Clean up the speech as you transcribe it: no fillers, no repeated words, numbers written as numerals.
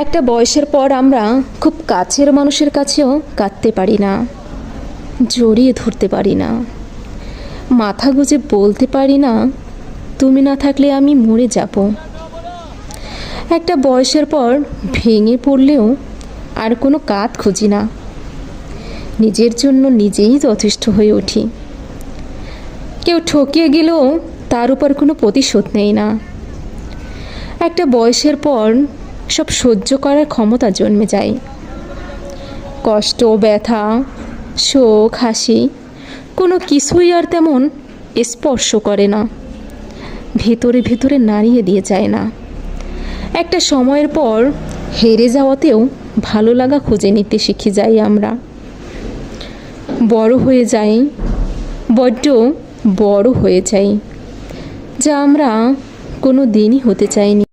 একটা বয়সের পর আমরা খুব কাছের মানুষের কাছেও কাঁদতে পারি না, জড়িয়ে ধরতে পারি না, মাথা গুজে বলতে পারি না তুমি না থাকলে আমি মরে যাব। একটা বয়সের পর ভেঙে পড়লেও আর কোনো কাঁধ খুঁজি না, নিজের জন্য নিজেই যথেষ্ট হয়ে উঠি। কেউ ঠকিয়ে গেলেও তার উপর কোনো প্রতিশোধ নেই না। একটা বয়সের পর সব সহ্য করার ক্ষমতা জন্মে যায়। কষ্ট, ব্যথা, শোক, হাসি কোনো কিছুই আর তেমন স্পর্শ করে না, ভেতরে ভেতরে নাড়িয়ে দিয়ে যায় না। একটা সময়ের পর হেরে যাওয়াতেও ভালো লাগা খুঁজে নিতে শিখে যাই আমরা। বড় হয়ে যাই, বড্ড বড় হয়ে যাই, যা আমরা কোনো দিনই হতে চাইনি।